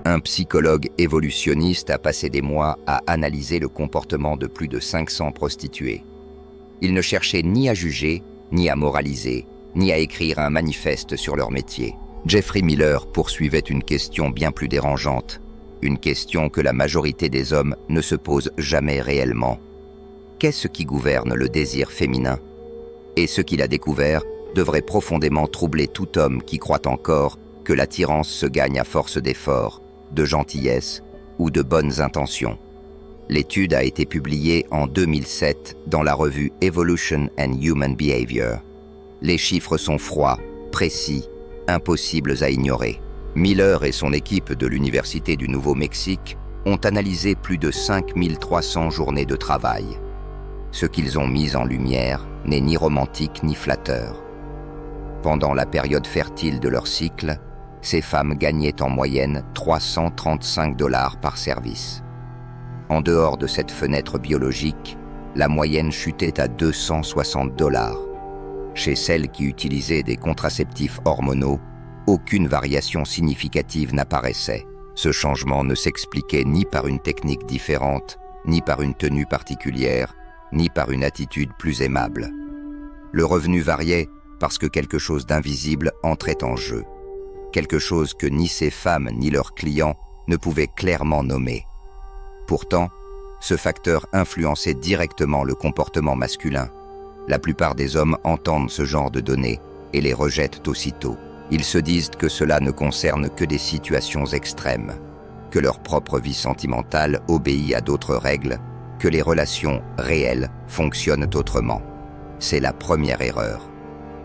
Un psychologue évolutionniste a passé des mois à analyser le comportement de plus de 500 prostituées. Il ne cherchait ni à juger, ni à moraliser, ni à écrire un manifeste sur leur métier. Jeffrey Miller poursuivait une question bien plus dérangeante, une question que la majorité des hommes ne se posent jamais réellement. Qu'est-ce qui gouverne le désir féminin? Et ce qu'il a découvert devrait profondément troubler tout homme qui croit encore que l'attirance se gagne à force d'efforts, de gentillesse ou de bonnes intentions. L'étude a été publiée en 2007 dans la revue Evolution and Human Behavior. Les chiffres sont froids, précis, impossibles à ignorer. Miller et son équipe de l'Université du Nouveau-Mexique ont analysé plus de 5300 journées de travail. Ce qu'ils ont mis en lumière n'est ni romantique ni flatteur. Pendant la période fertile de leur cycle, ces femmes gagnaient en moyenne 335 $ par service. En dehors de cette fenêtre biologique, la moyenne chutait à 260 $. Chez celles qui utilisaient des contraceptifs hormonaux, aucune variation significative n'apparaissait. Ce changement ne s'expliquait ni par une technique différente, ni par une tenue particulière, ni par une attitude plus aimable. Le revenu variait parce que quelque chose d'invisible entrait en jeu. Quelque chose que ni ces femmes ni leurs clients ne pouvaient clairement nommer. Pourtant, ce facteur influençait directement le comportement masculin. La plupart des hommes entendent ce genre de données et les rejettent aussitôt. Ils se disent que cela ne concerne que des situations extrêmes, que leur propre vie sentimentale obéit à d'autres règles, que les relations réelles fonctionnent autrement. C'est la première erreur.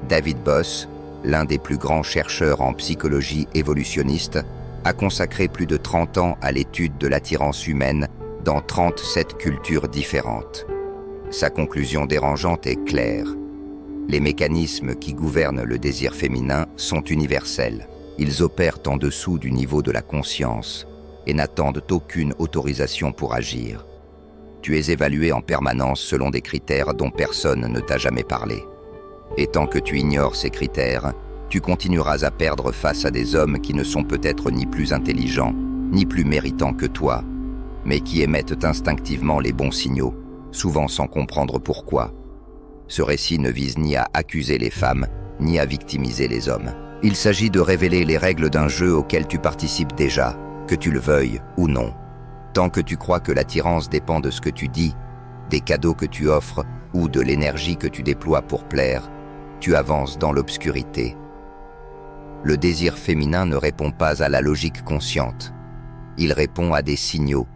David Boss, l'un des plus grands chercheurs en psychologie évolutionniste, a consacré plus de 30 ans à l'étude de l'attirance humaine dans 37 cultures différentes. Sa conclusion dérangeante est claire. Les mécanismes qui gouvernent le désir féminin sont universels. Ils opèrent en dessous du niveau de la conscience et n'attendent aucune autorisation pour agir. Tu es évalué en permanence selon des critères dont personne ne t'a jamais parlé. Et tant que tu ignores ces critères, tu continueras à perdre face à des hommes qui ne sont peut-être ni plus intelligents, ni plus méritants que toi, mais qui émettent instinctivement les bons signaux, souvent sans comprendre pourquoi. Ce récit ne vise ni à accuser les femmes, ni à victimiser les hommes. Il s'agit de révéler les règles d'un jeu auquel tu participes déjà, que tu le veuilles ou non. Tant que tu crois que l'attirance dépend de ce que tu dis, des cadeaux que tu offres ou de l'énergie que tu déploies pour plaire, tu avances dans l'obscurité. Le désir féminin ne répond pas à la logique consciente. Il répond à des signaux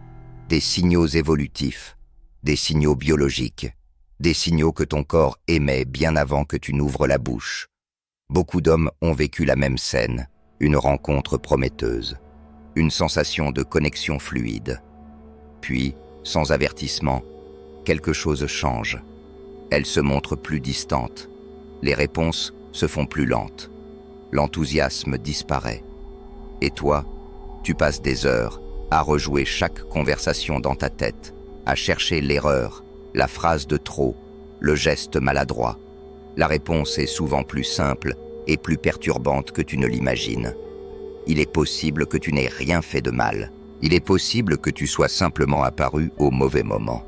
évolutifs, des signaux biologiques, des signaux que ton corps émet bien avant que tu n'ouvres la bouche. Beaucoup d'hommes ont vécu la même scène, une rencontre prometteuse, une sensation de connexion fluide. Puis, sans avertissement, quelque chose change. Elle se montre plus distante. Les réponses se font plus lentes. L'enthousiasme disparaît. Et toi, tu passes des heures à rejouer chaque conversation dans ta tête, à chercher l'erreur, la phrase de trop, le geste maladroit. La réponse est souvent plus simple et plus perturbante que tu ne l'imagines. Il est possible que tu n'aies rien fait de mal. Il est possible que tu sois simplement apparu au mauvais moment.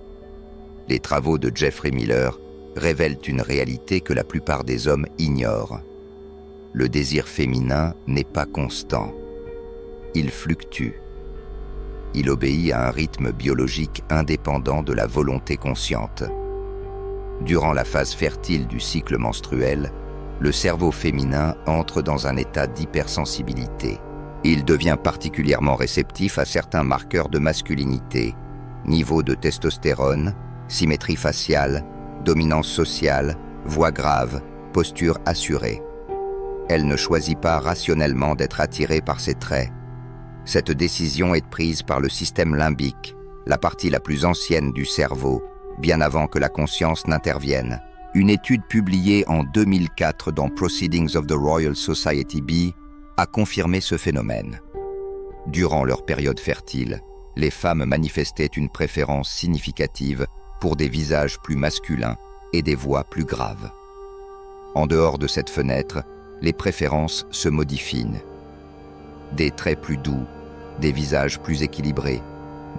Les travaux de Jeffrey Miller révèlent une réalité que la plupart des hommes ignorent. Le désir féminin n'est pas constant. Il fluctue. Il obéit à un rythme biologique indépendant de la volonté consciente. Durant la phase fertile du cycle menstruel, le cerveau féminin entre dans un état d'hypersensibilité. Il devient particulièrement réceptif à certains marqueurs de masculinité, niveau de testostérone, symétrie faciale, dominance sociale, voix grave, posture assurée. Elle ne choisit pas rationnellement d'être attirée par ces traits. Cette décision est prise par le système limbique, la partie la plus ancienne du cerveau, bien avant que la conscience n'intervienne. Une étude publiée en 2004 dans Proceedings of the Royal Society B a confirmé ce phénomène. Durant leur période fertile, les femmes manifestaient une préférence significative pour des visages plus masculins et des voix plus graves. En dehors de cette fenêtre, les préférences se modifient. Des traits plus doux, des visages plus équilibrés,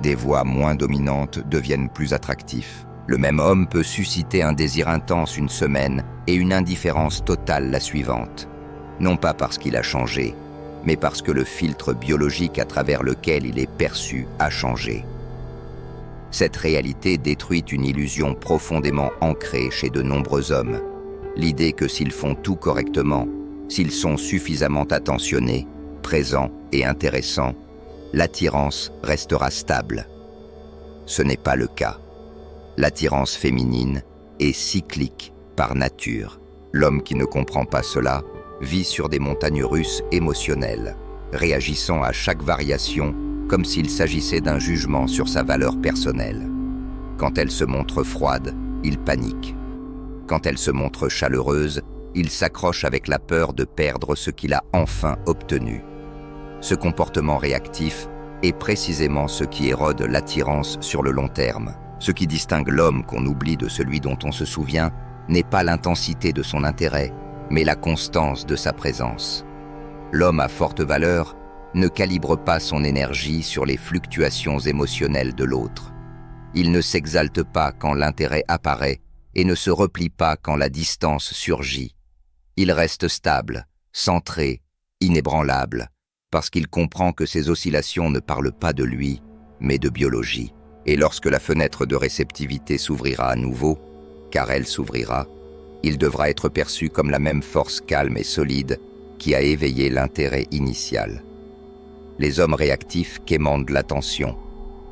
des voix moins dominantes deviennent plus attractifs. Le même homme peut susciter un désir intense une semaine et une indifférence totale la suivante. Non pas parce qu'il a changé, mais parce que le filtre biologique à travers lequel il est perçu a changé. Cette réalité détruit une illusion profondément ancrée chez de nombreux hommes. L'idée que s'ils font tout correctement, s'ils sont suffisamment attentionnés, présents et intéressants, l'attirance restera stable. Ce n'est pas le cas. L'attirance féminine est cyclique par nature. L'homme qui ne comprend pas cela vit sur des montagnes russes émotionnelles, réagissant à chaque variation comme s'il s'agissait d'un jugement sur sa valeur personnelle. Quand elle se montre froide, il panique. Quand elle se montre chaleureuse, il s'accroche avec la peur de perdre ce qu'il a enfin obtenu. Ce comportement réactif est précisément ce qui érode l'attirance sur le long terme. Ce qui distingue l'homme qu'on oublie de celui dont on se souvient n'est pas l'intensité de son intérêt, mais la constance de sa présence. L'homme à forte valeur ne calibre pas son énergie sur les fluctuations émotionnelles de l'autre. Il ne s'exalte pas quand l'intérêt apparaît et ne se replie pas quand la distance surgit. Il reste stable, centré, inébranlable, parce qu'il comprend que ces oscillations ne parlent pas de lui, mais de biologie. Et lorsque la fenêtre de réceptivité s'ouvrira à nouveau, car elle s'ouvrira, il devra être perçu comme la même force calme et solide qui a éveillé l'intérêt initial. Les hommes réactifs quémandent l'attention.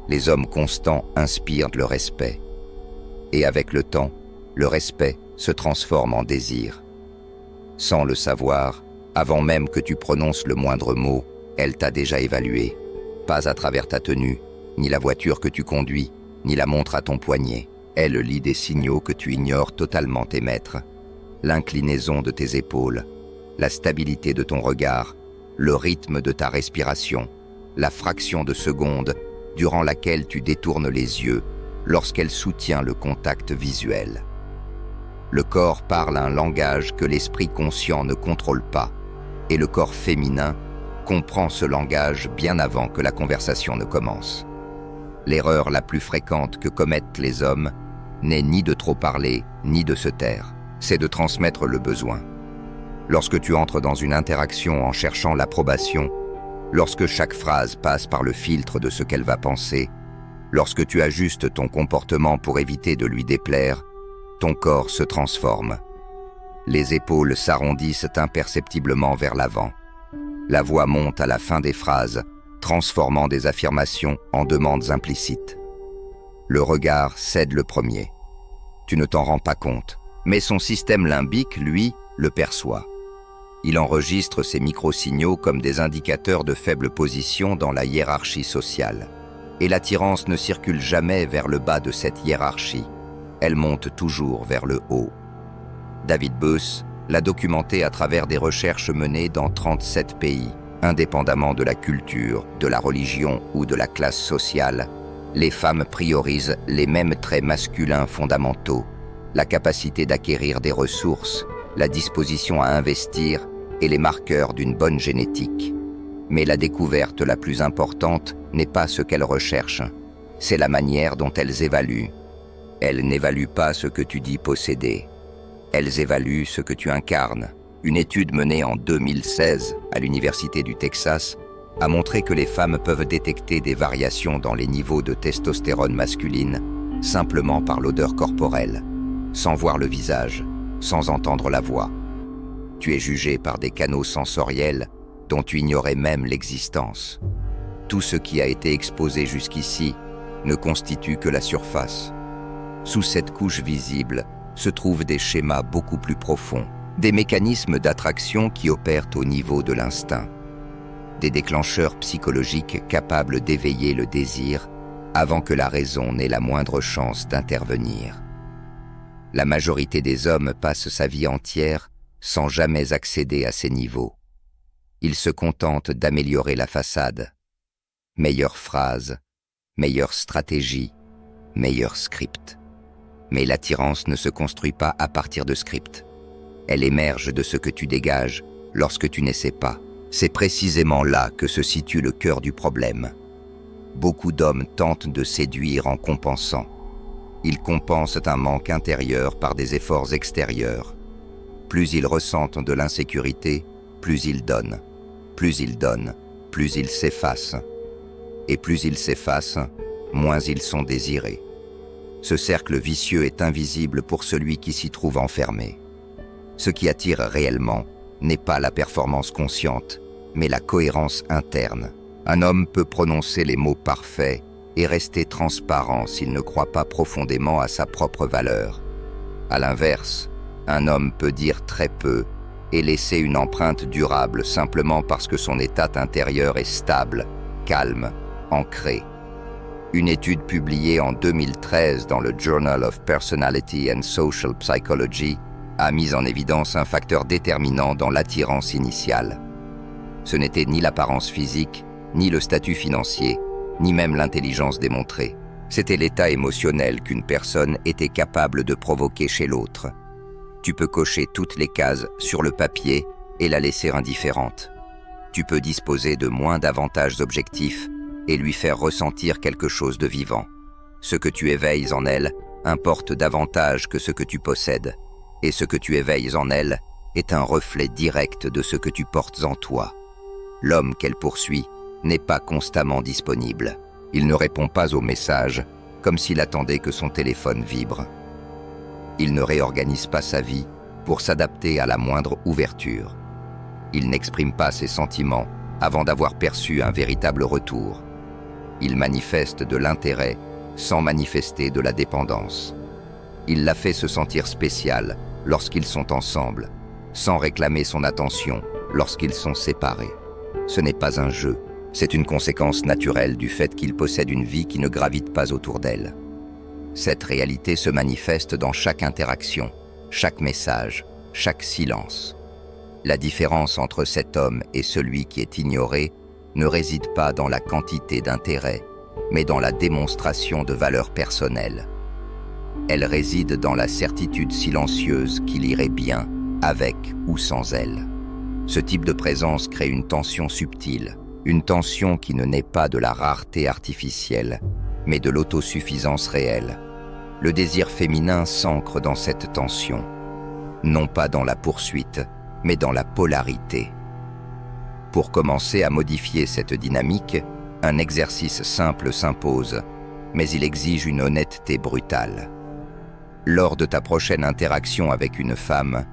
Les hommes constants inspirent le respect. Et avec le temps, le respect se transforme en désir. Sans le savoir, avant même que tu prononces le moindre mot, elle t'a déjà évalué. Pas à travers ta tenue, ni la voiture que tu conduis, ni la montre à ton poignet. Elle lit des signaux que tu ignores totalement émettre. L'inclinaison de tes épaules, la stabilité de ton regard, le rythme de ta respiration, la fraction de seconde durant laquelle tu détournes les yeux lorsqu'elle soutient le contact visuel. Le corps parle un langage que l'esprit conscient ne contrôle pas, et le corps féminin comprend ce langage bien avant que la conversation ne commence. L'erreur la plus fréquente que commettent les hommes n'est ni de trop parler, ni de se taire, c'est de transmettre le besoin. Lorsque tu entres dans une interaction en cherchant l'approbation, lorsque chaque phrase passe par le filtre de ce qu'elle va penser, lorsque tu ajustes ton comportement pour éviter de lui déplaire, ton corps se transforme. Les épaules s'arrondissent imperceptiblement vers l'avant. La voix monte à la fin des phrases, transformant des affirmations en demandes implicites. Le regard cède le premier. Tu ne t'en rends pas compte, mais son système limbique, lui, le perçoit. Il enregistre ces micro-signaux comme des indicateurs de faible position dans la hiérarchie sociale. Et l'attirance ne circule jamais vers le bas de cette hiérarchie. Elle monte toujours vers le haut. David Boess l'a documenté à travers des recherches menées dans 37 pays. Indépendamment de la culture, de la religion ou de la classe sociale, les femmes priorisent les mêmes traits masculins fondamentaux, la capacité d'acquérir des ressources, la disposition à investir et les marqueurs d'une bonne génétique. Mais la découverte la plus importante n'est pas ce qu'elles recherchent, c'est la manière dont elles évaluent. Elles n'évaluent pas ce que tu dis posséder, elles évaluent ce que tu incarnes. Une étude menée en 2016 à l'Université du Texas a montré que les femmes peuvent détecter des variations dans les niveaux de testostérone masculine simplement par l'odeur corporelle, sans voir le visage, sans entendre la voix. Tu es jugé par des canaux sensoriels dont tu ignorais même l'existence. Tout ce qui a été exposé jusqu'ici ne constitue que la surface. Sous cette couche visible se trouvent des schémas beaucoup plus profonds, des mécanismes d'attraction qui opèrent au niveau de l'instinct, des déclencheurs psychologiques capables d'éveiller le désir avant que la raison n'ait la moindre chance d'intervenir. La majorité des hommes passe sa vie entière sans jamais accéder à ces niveaux. Ils se contentent d'améliorer la façade. Meilleure phrase, meilleure stratégie, meilleur script. Mais l'attirance ne se construit pas à partir de script. Elle émerge de ce que tu dégages lorsque tu n'essaies pas. C'est précisément là que se situe le cœur du problème. Beaucoup d'hommes tentent de séduire en compensant. Ils compensent un manque intérieur par des efforts extérieurs. Plus ils ressentent de l'insécurité, plus ils donnent. Plus ils donnent, plus ils s'effacent. Et plus ils s'effacent, moins ils sont désirés. Ce cercle vicieux est invisible pour celui qui s'y trouve enfermé. Ce qui attire réellement n'est pas la performance consciente, mais la cohérence interne. Un homme peut prononcer les mots parfaits et rester transparent s'il ne croit pas profondément à sa propre valeur. À l'inverse, un homme peut dire très peu et laisser une empreinte durable simplement parce que son état intérieur est stable, calme, ancré. Une étude publiée en 2013 dans le Journal of Personality and Social Psychology a mis en évidence un facteur déterminant dans l'attirance initiale. Ce n'était ni l'apparence physique, ni le statut financier, ni même l'intelligence démontrée. C'était l'état émotionnel qu'une personne était capable de provoquer chez l'autre. Tu peux cocher toutes les cases sur le papier et la laisser indifférente. Tu peux disposer de moins d'avantages objectifs et lui faire ressentir quelque chose de vivant. Ce que tu éveilles en elle importe davantage que ce que tu possèdes, et ce que tu éveilles en elle est un reflet direct de ce que tu portes en toi. L'homme qu'elle poursuit n'est pas constamment disponible. Il ne répond pas aux messages comme s'il attendait que son téléphone vibre. Il ne réorganise pas sa vie pour s'adapter à la moindre ouverture. Il n'exprime pas ses sentiments avant d'avoir perçu un véritable retour. Il manifeste de l'intérêt sans manifester de la dépendance. Il la fait se sentir spéciale lorsqu'ils sont ensemble, sans réclamer son attention lorsqu'ils sont séparés. Ce n'est pas un jeu, c'est une conséquence naturelle du fait qu'il possède une vie qui ne gravite pas autour d'elle. Cette réalité se manifeste dans chaque interaction, chaque message, chaque silence. La différence entre cet homme et celui qui est ignoré ne réside pas dans la quantité d'intérêt, mais dans la démonstration de valeur personnelle. Elle réside dans la certitude silencieuse qu'il irait bien avec ou sans elle. Ce type de présence crée une tension subtile, une tension qui ne naît pas de la rareté artificielle, mais de l'autosuffisance réelle. Le désir féminin s'ancre dans cette tension, non pas dans la poursuite, mais dans la polarité. Pour commencer à modifier cette dynamique, un exercice simple s'impose, mais il exige une honnêteté brutale. Lors de ta prochaine interaction avec une femme,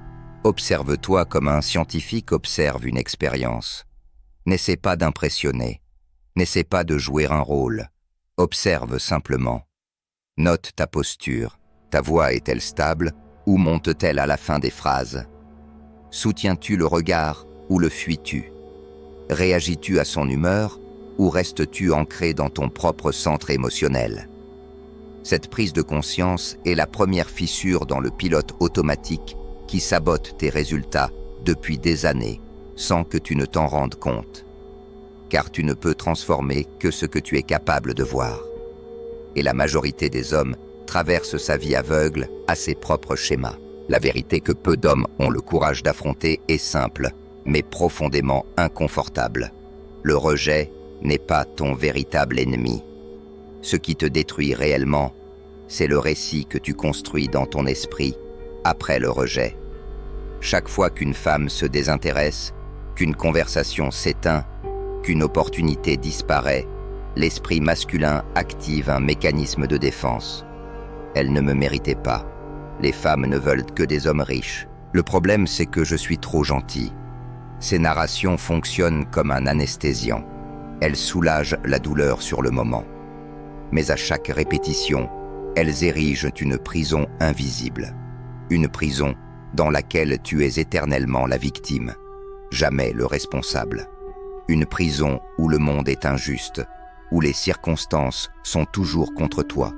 observe-toi comme un scientifique observe une expérience. N'essaie pas d'impressionner, n'essaie pas de jouer un rôle, observe simplement. Note ta posture, ta voix est-elle stable ou monte-t-elle à la fin des phrases? Soutiens-tu le regard ou le fuis-tu? Réagis-tu à son humeur ou restes-tu ancré dans ton propre centre émotionnel? Cette prise de conscience est la première fissure dans le pilote automatique qui sabote tes résultats depuis des années sans que tu ne t'en rendes compte. Car tu ne peux transformer que ce que tu es capable de voir. Et la majorité des hommes traversent sa vie aveugle à ses propres schémas. La vérité que peu d'hommes ont le courage d'affronter est simple, mais profondément inconfortable. Le rejet n'est pas ton véritable ennemi. Ce qui te détruit réellement, c'est le récit que tu construis dans ton esprit après le rejet. Chaque fois qu'une femme se désintéresse, qu'une conversation s'éteint, qu'une opportunité disparaît, l'esprit masculin active un mécanisme de défense. Elle ne me méritait pas. Les femmes ne veulent que des hommes riches. Le problème, c'est que je suis trop gentil. Ces narrations fonctionnent comme un anesthésiant. Elles soulagent la douleur sur le moment. Mais à chaque répétition, elles érigent une prison invisible. Une prison dans laquelle tu es éternellement la victime, jamais le responsable. Une prison où le monde est injuste, où les circonstances sont toujours contre toi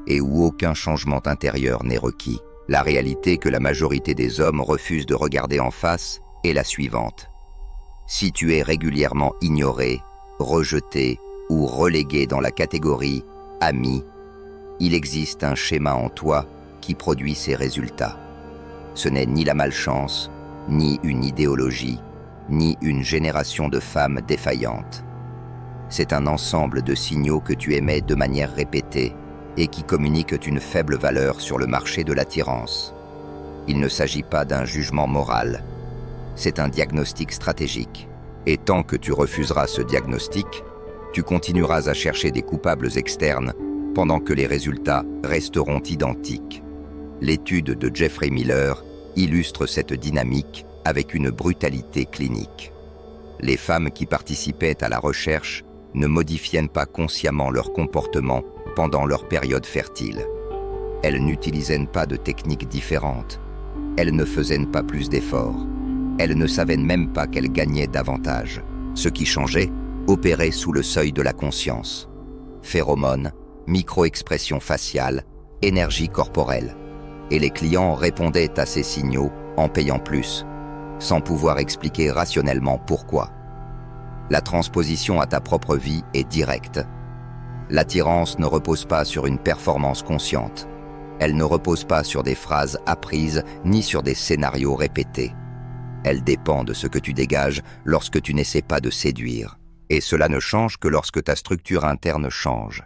et où aucun changement intérieur n'est requis. La réalité que la majorité des hommes refusent de regarder en face est la suivante. Si tu es régulièrement ignoré, rejeté ou relégué dans la catégorie « ami », il existe un schéma en toi qui produit ces résultats. Ce n'est ni la malchance, ni une idéologie, ni une génération de femmes défaillantes. C'est un ensemble de signaux que tu émets de manière répétée et qui communiquent une faible valeur sur le marché de l'attirance. Il ne s'agit pas d'un jugement moral, c'est un diagnostic stratégique. Et tant que tu refuseras ce diagnostic, tu continueras à chercher des coupables externes pendant que les résultats resteront identiques. L'étude de Jeffrey Miller illustre cette dynamique avec une brutalité clinique. Les femmes qui participaient à la recherche ne modifiaient pas consciemment leur comportement pendant leur période fertile. Elles n'utilisaient pas de techniques différentes. Elles ne faisaient pas plus d'efforts. Elles ne savaient même pas qu'elles gagnaient davantage. Ce qui changeait opérait sous le seuil de la conscience. Phéromones, micro-expressions faciales, énergie corporelle. Et les clients répondaient à ces signaux en payant plus, sans pouvoir expliquer rationnellement pourquoi. La transposition à ta propre vie est directe. L'attirance ne repose pas sur une performance consciente. Elle ne repose pas sur des phrases apprises ni sur des scénarios répétés. Elle dépend de ce que tu dégages lorsque tu n'essaies pas de séduire. Et cela ne change que lorsque ta structure interne change.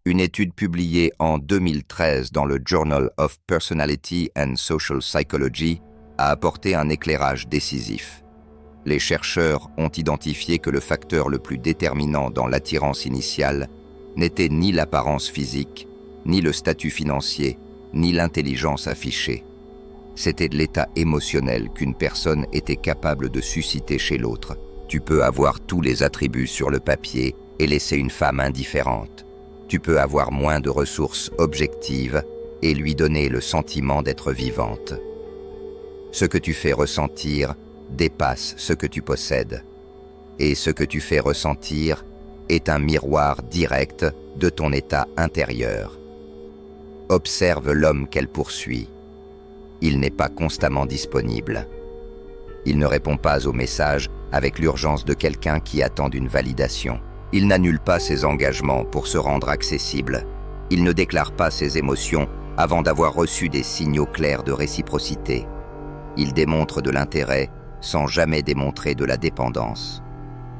Une étude publiée en 2013 dans le Journal of Personality and Social Psychology a apporté un éclairage décisif. Les chercheurs ont identifié que le facteur le plus déterminant dans l'attirance initiale n'était ni l'apparence physique, ni le statut financier, ni l'intelligence affichée. C'était de l'état émotionnel qu'une personne était capable de susciter chez l'autre. Tu peux avoir tous les attributs sur le papier et laisser une femme indifférente. Tu peux avoir moins de ressources objectives et lui donner le sentiment d'être vivante. Ce que tu fais ressentir dépasse ce que tu possèdes. Et ce que tu fais ressentir est un miroir direct de ton état intérieur. Observe l'homme qu'elle poursuit. Il n'est pas constamment disponible. Il ne répond pas aux messages avec l'urgence de quelqu'un qui attend une validation. Il n'annule pas ses engagements pour se rendre accessible. Il ne déclare pas ses émotions avant d'avoir reçu des signaux clairs de réciprocité. Il démontre de l'intérêt sans jamais démontrer de la dépendance.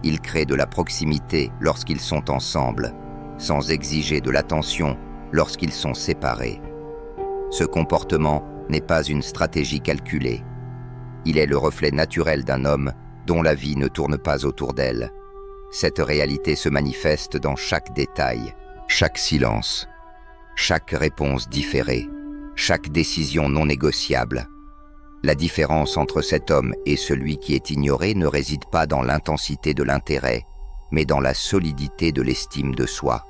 Il crée de la proximité lorsqu'ils sont ensemble, sans exiger de l'attention lorsqu'ils sont séparés. Ce comportement n'est pas une stratégie calculée. Il est le reflet naturel d'un homme dont la vie ne tourne pas autour d'elle. Cette réalité se manifeste dans chaque détail, chaque silence, chaque réponse différée, chaque décision non négociable. La différence entre cet homme et celui qui est ignoré ne réside pas dans l'intensité de l'intérêt, mais dans la solidité de l'estime de soi.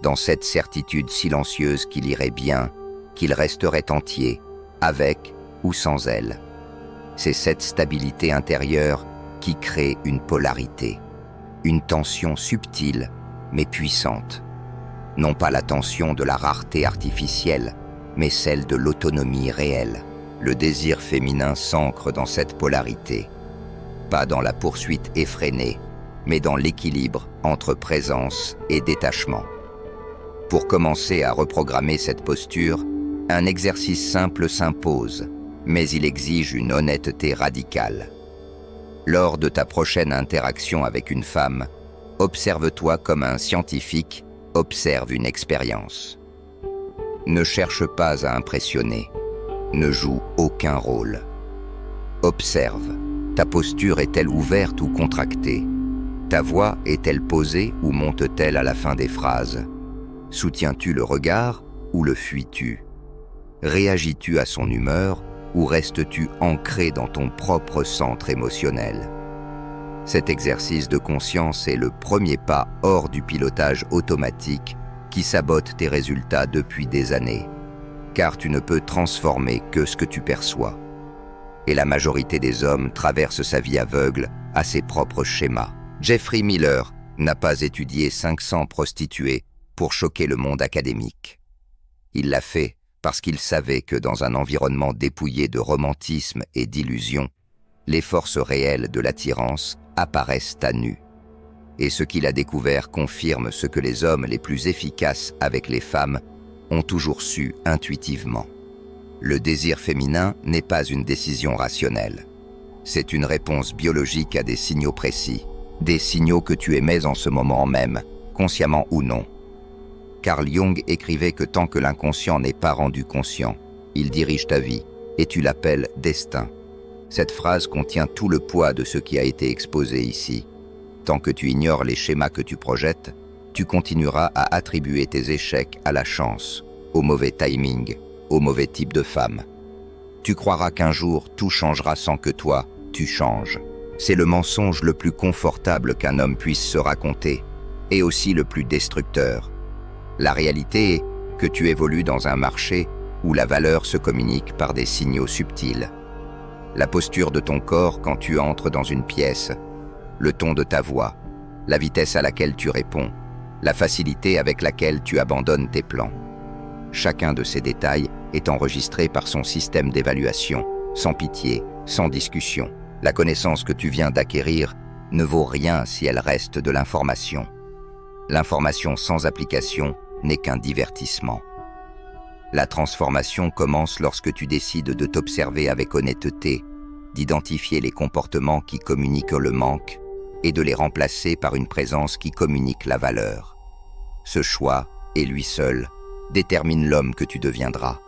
Dans cette certitude silencieuse qu'il irait bien, qu'il resterait entier, avec ou sans elle. C'est cette stabilité intérieure qui crée une polarité, une tension subtile mais puissante. Non pas la tension de la rareté artificielle, mais celle de l'autonomie réelle. Le désir féminin s'ancre dans cette polarité, pas dans la poursuite effrénée, mais dans l'équilibre entre présence et détachement. Pour commencer à reprogrammer cette posture, un exercice simple s'impose, mais il exige une honnêteté radicale. Lors de ta prochaine interaction avec une femme, observe-toi comme un scientifique observe une expérience. Ne cherche pas à impressionner. Ne joue aucun rôle. Observe. Ta posture est-elle ouverte ou contractée? Ta voix est-elle posée ou monte-t-elle à la fin des phrases? Soutiens-tu le regard ou le fuis-tu? Réagis-tu à son humeur ou restes-tu ancré dans ton propre centre émotionnel? Cet exercice de conscience est le premier pas hors du pilotage automatique qui sabote tes résultats depuis des années. Car tu ne peux transformer que ce que tu perçois. Et la majorité des hommes traversent sa vie aveugle à ses propres schémas. Jeffrey Miller n'a pas étudié 500 prostituées pour choquer le monde académique. Il l'a fait parce qu'il savait que dans un environnement dépouillé de romantisme et d'illusions, les forces réelles de l'attirance apparaissent à nu. Et ce qu'il a découvert confirme ce que les hommes les plus efficaces avec les femmes ont toujours su intuitivement. Le désir féminin n'est pas une décision rationnelle. C'est une réponse biologique à des signaux précis, des signaux que tu émets en ce moment même, consciemment ou non. Carl Jung écrivait que tant que l'inconscient n'est pas rendu conscient, il dirige ta vie, et tu l'appelles destin. Cette phrase contient tout le poids de ce qui a été exposé ici. Tant que tu ignores les schémas que tu projettes, tu continueras à attribuer tes échecs à la chance, au mauvais timing, au mauvais type de femme. Tu croiras qu'un jour tout changera sans que toi, tu changes. C'est le mensonge le plus confortable qu'un homme puisse se raconter, et aussi le plus destructeur. La réalité est que tu évolues dans un marché où la valeur se communique par des signaux subtils. La posture de ton corps quand tu entres dans une pièce, le ton de ta voix, la vitesse à laquelle tu réponds, la facilité avec laquelle tu abandonnes tes plans. Chacun de ces détails est enregistré par son système d'évaluation, sans pitié, sans discussion. La connaissance que tu viens d'acquérir ne vaut rien si elle reste de l'information. L'information sans application n'est qu'un divertissement. La transformation commence lorsque tu décides de t'observer avec honnêteté, d'identifier les comportements qui communiquent le manque et de les remplacer par une présence qui communique la valeur. Ce choix, et lui seul, détermine l'homme que tu deviendras.